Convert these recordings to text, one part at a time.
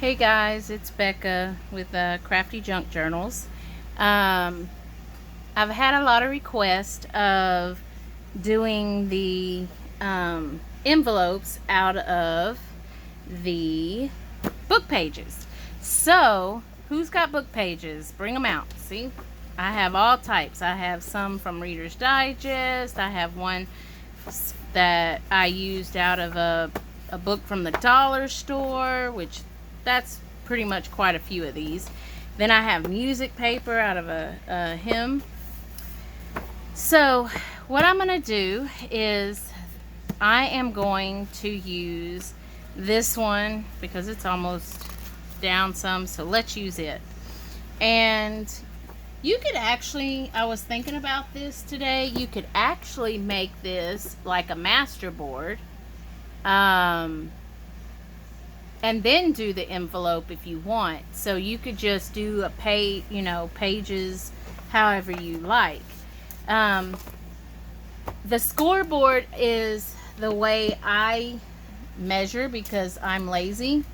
Hey guys, it's Becca with Crafty Junk Journals. I've had a lot of requests of doing the envelopes out of the book pages. So, who's got book pages? Bring them out. See, I have all types. I have some from Reader's Digest. I have one that I used out of a book from the dollar store, which that's pretty much quite a few of these. Then I have music paper out of a hymn. So what I'm going to do is I am going to use this one because it's almost down some, so let's use it. And you could actually, I was thinking about this today, you could actually make this like a master board. And then do the envelope if you want. So you could just do a page, pages however you like. The scoreboard is the way I measure because I'm lazy.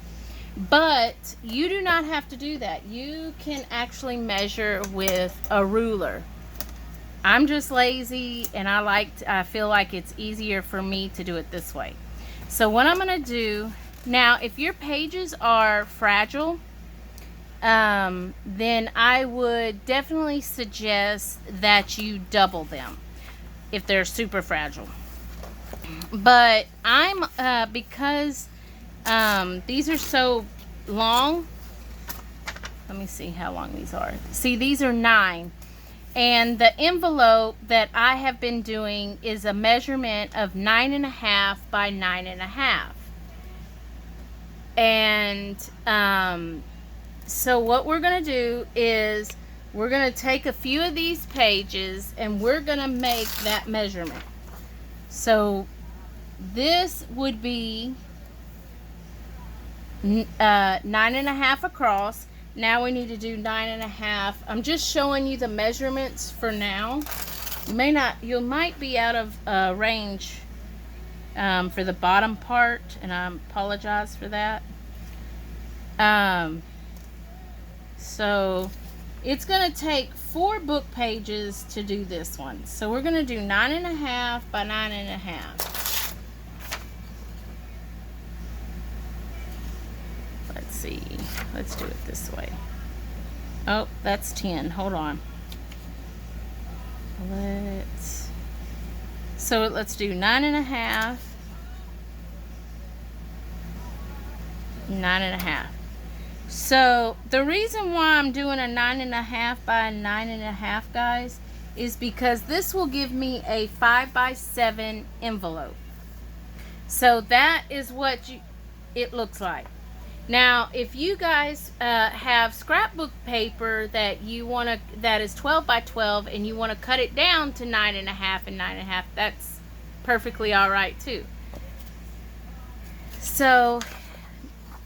But you do not have to do that. You can actually measure with a ruler. I'm just lazy and I feel like it's easier for me to do it this way. So what I'm going to do now, if your pages are fragile, then I would definitely suggest that you double them if they're super fragile. But because these are so long, let me see how long these are. See, these are 9. And the envelope that I have been doing is a measurement of 9.5 by 9.5. And so what we're going to do is we're going to take a few of these pages and we're going to make that measurement. So this would be 9.5 across. Now we need to do 9.5. I'm just showing you the measurements for now. You might be out of range for the bottom part, and I apologize for that. So it's going to take 4 book pages to do this one. So we're going to do 9.5 by 9.5. Let's see. Let's do it this way. Oh, that's 10. Hold on. Let's do 9.5. 9.5. So the reason why I'm doing a 9.5 by 9.5, guys, is because this will give me a 5 by 7 envelope. So that is what it looks like. Now, if you guys have scrapbook paper that that is 12 by 12 and you want to cut it down to 9.5 and 9.5, that's perfectly all right too. So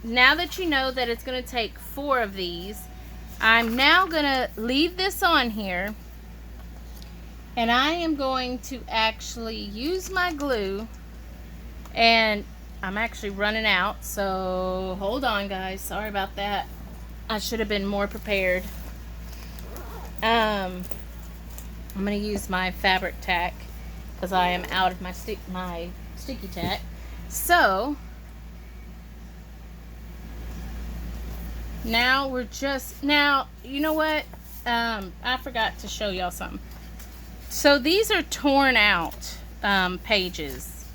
now that you know that it's going to take 4 of these, I'm now going to leave this on here, and I am going to actually use my glue, and I'm actually running out, so hold on guys, sorry about that. I should have been more prepared. I'm going to use my fabric tack because I am out of my sticky tack. So now you know what, I forgot to show y'all something. So these are torn out pages,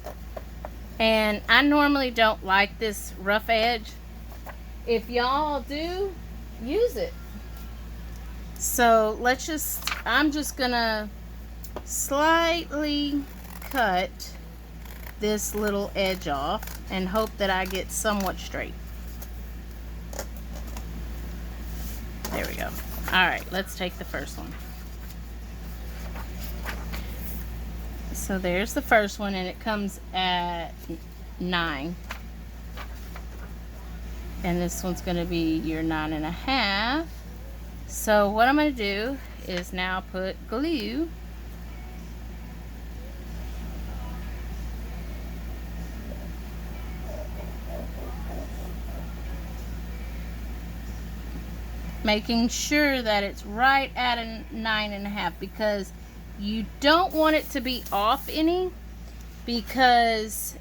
and I normally don't like this rough edge. If y'all do, use it. So I'm just gonna slightly cut this little edge off and hope that I get somewhat straight. There we go. Alright, let's take the first one. So there's the first one, and it comes at 9. And this one's going to be your 9.5. So what I'm going to do is now put glue making sure that it's right at a 9.5, because you don't want it to be off any, because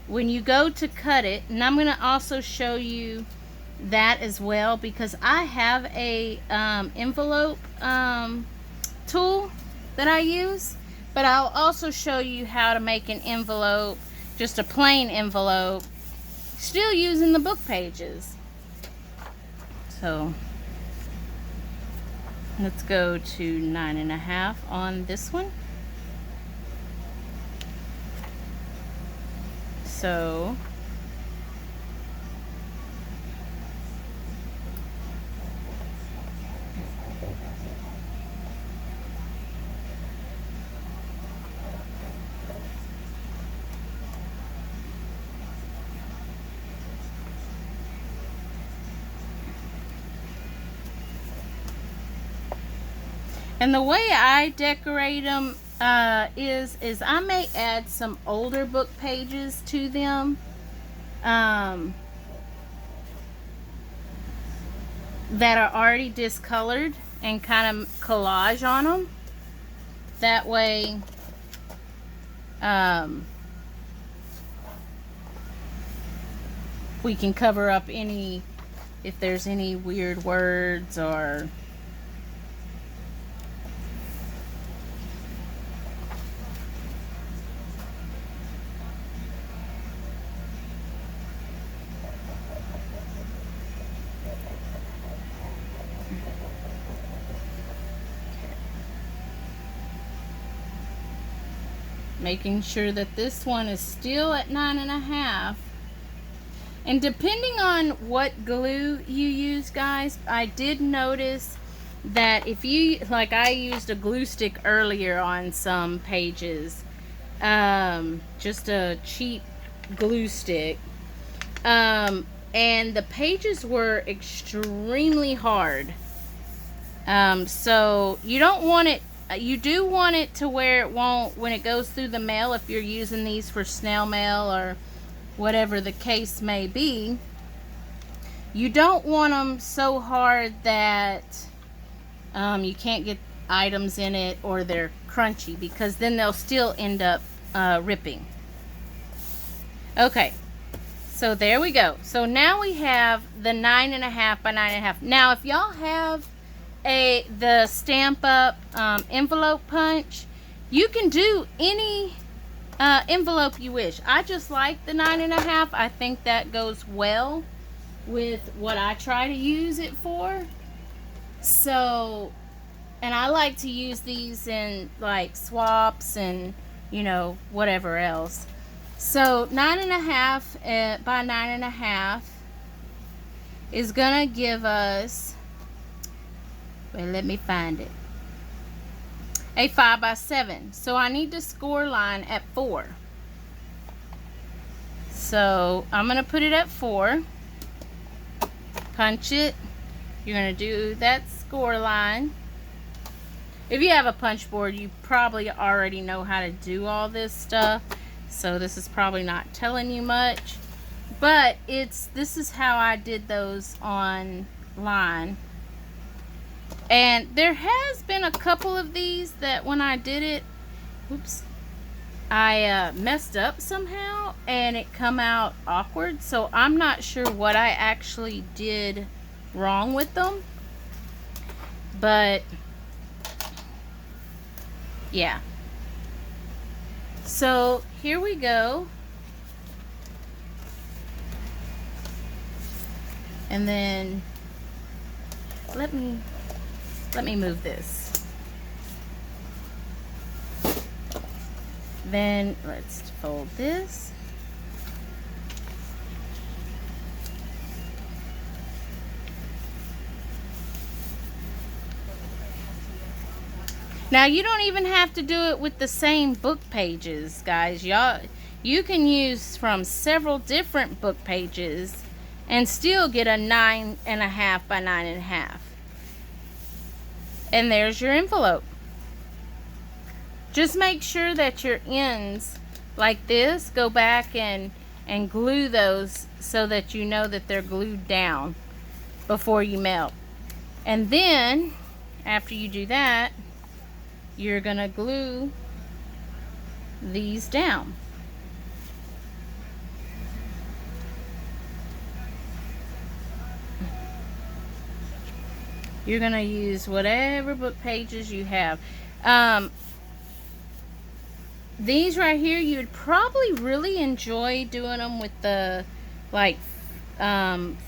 when you go to cut it, and I'm going to also show you that as well, because I have a envelope tool that I use, but I'll also show you how to make an envelope, just a plain envelope, still using the book pages. So let's go to 9.5 on this one. So and the way I decorate them is I may add some older book pages to them. That are already discolored, and kind of collage on them. That way we can cover up any, if there's any weird words or making sure that this one is still at 9.5. And depending on what glue you use, guys, I did notice that if you, like I used a glue stick earlier on some pages, just a cheap glue stick, and the pages were extremely hard. So you don't want it, you do want it to where it won't, when it goes through the mail, if you're using these for snail mail or whatever the case may be, you don't want them so hard that you can't get items in it, or they're crunchy, because then they'll still end up ripping. Okay, so there we go. So now we have the 9.5 by 9.5. Now if y'all have the Stamp Up envelope punch, you can do any envelope you wish. I just like the 9.5. I think that goes well with what I try to use it for. So, and I like to use these in like swaps and, you know, whatever else. So 9.5 by 9.5 is gonna give us, well, let me find it, a 5 by 7. So I need to score line at 4. So I'm going to put it at 4. Punch it. You're going to do that score line. If you have a punch board, you probably already know how to do all this stuff. So this is probably not telling you much. But this is how I did those online. And there has been a couple of these that when I did it, oops, I messed up somehow and it come out awkward. So I'm not sure what I actually did wrong with them. But yeah. So here we go. And then let me move this. Then let's fold this. Now you don't even have to do it with the same book pages, guys. You can use from several different book pages and still get a 9.5 by 9.5. And there's your envelope. Just make sure that your ends like this, go back and glue those so that you know that they're glued down before you melt. And then after you do that, you're gonna glue these down. You're gonna use whatever book pages you have. These right here, you would probably really enjoy doing them with the like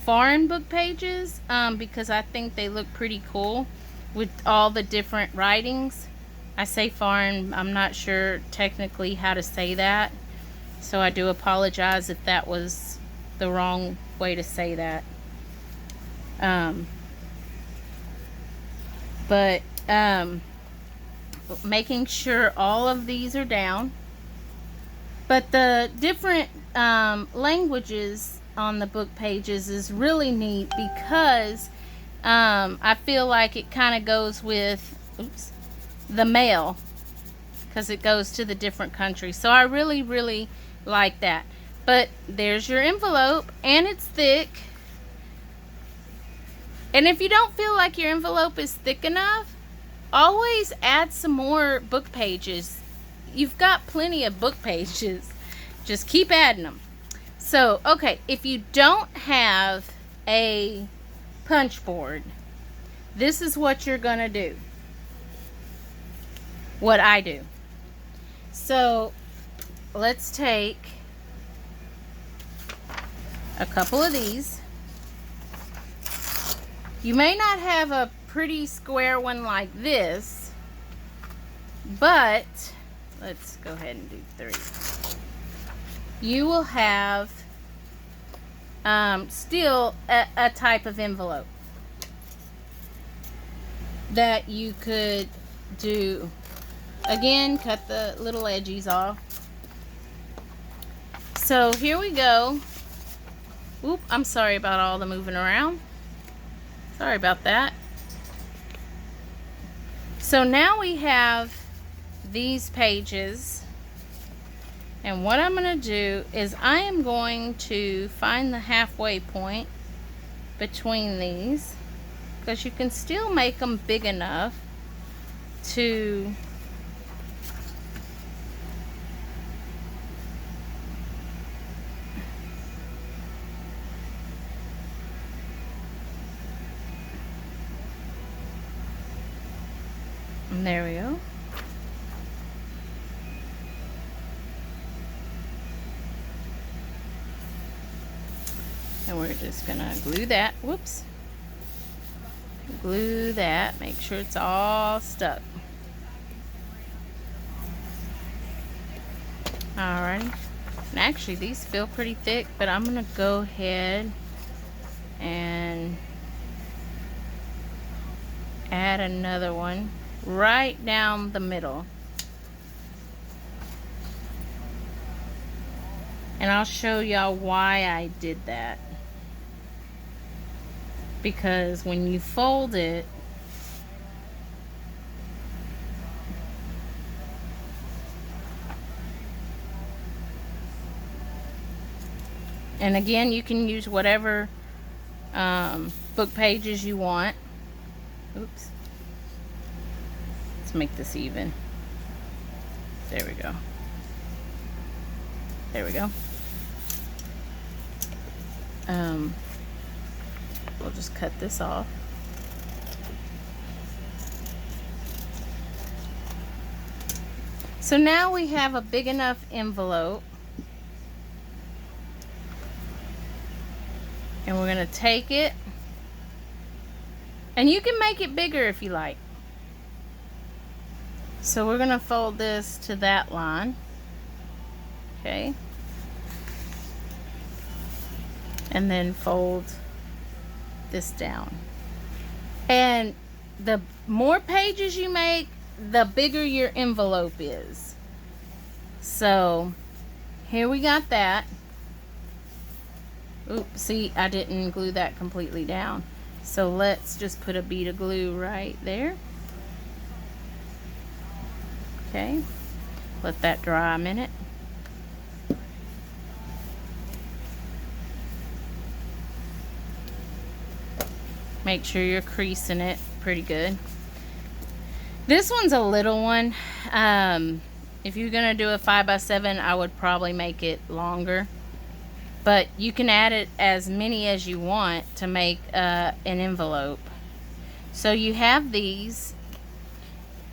foreign book pages, because I think they look pretty cool with all the different writings. I say foreign, I'm not sure technically how to say that, so I do apologize if that was the wrong way to say that. But making sure all of these are down. But the different languages on the book pages is really neat, because I feel like it kind of goes with the mail, because it goes to the different countries. So I really like that. But there's your envelope, and it's thick. And if you don't feel like your envelope is thick enough, always add some more book pages. You've got plenty of book pages. Just keep adding them. So, okay, if you don't have a punch board, this is what you're gonna do. What I do. So, let's take a couple of these. You may not have a pretty square one like this, but let's go ahead and do 3. You will have still a type of envelope that you could do. Again, cut the little edges off. So here we go. Oop, I'm sorry about all the moving around. Sorry about that. So now we have these pages, and what I'm going to do is I am going to find the halfway point between these, because you can still make them big enough to and there we go. And we're just gonna glue that. Whoops. Glue that. Make sure it's all stuck. Alrighty. And actually, these feel pretty thick, but I'm gonna go ahead and add another one right down the middle. And I'll show y'all why I did that. Because when you fold it, and again, you can use whatever book pages you want. Oops. Let's make this even. There we go. There we go. We'll just cut this off. So now we have a big enough envelope. And we're going to take it. And you can make it bigger if you like. So we're going to fold this to that line. Okay. And then fold this down. And the more pages you make, the bigger your envelope is. So here we got that. Oops, see, I didn't glue that completely down. So let's just put a bead of glue right there. Okay, let that dry a minute. Make sure you're creasing it pretty good. This one's a little one. If you're gonna do a 5x7, I would probably make it longer, but you can add it as many as you want to make an envelope. So you have these,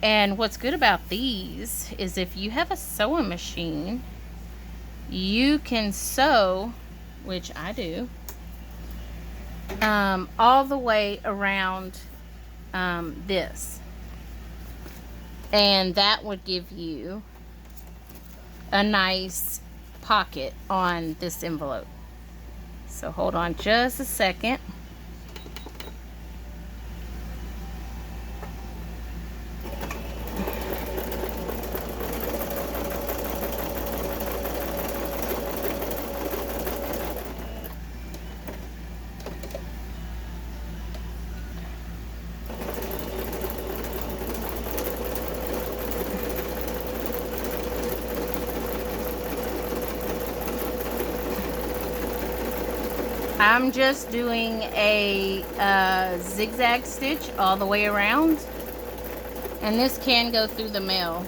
and what's good about these is if you have a sewing machine, you can sew, which I do, all the way around this, and that would give you a nice pocket on this envelope. So hold on just a second. I'm just doing a zigzag stitch all the way around, and this can go through the mail.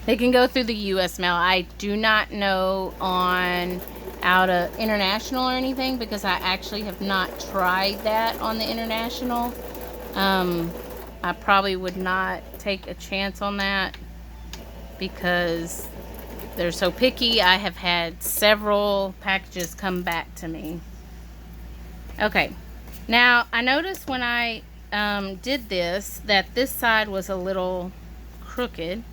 It can go through the US mail. I do not know on out of international or anything, because I actually have not tried that on the international. I probably would not take a chance on that because they're so picky. I have had several packages come back to me. Okay, now I noticed when I did this that this side was a little crooked,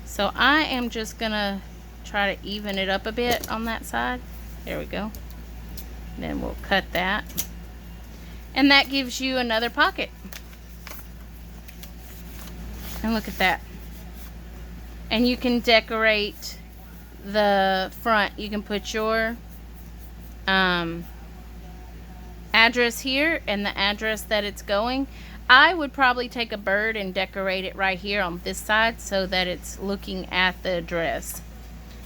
so I am just gonna try to even it up a bit on that side. There we go. Then we'll cut that, and that gives you another pocket. And look at that. And you can decorate the front. You can put your address here and the address that it's going. I would probably take a bird and decorate it right here on this side so that it's looking at the address.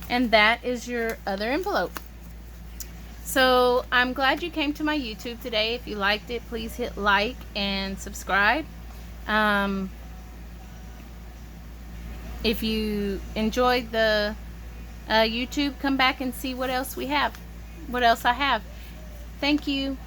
And that is your other envelope. So I'm glad you came to my YouTube today. If you liked it, please hit like and subscribe. If you enjoyed the YouTube, come back and see what else we have, what else I have. Thank you.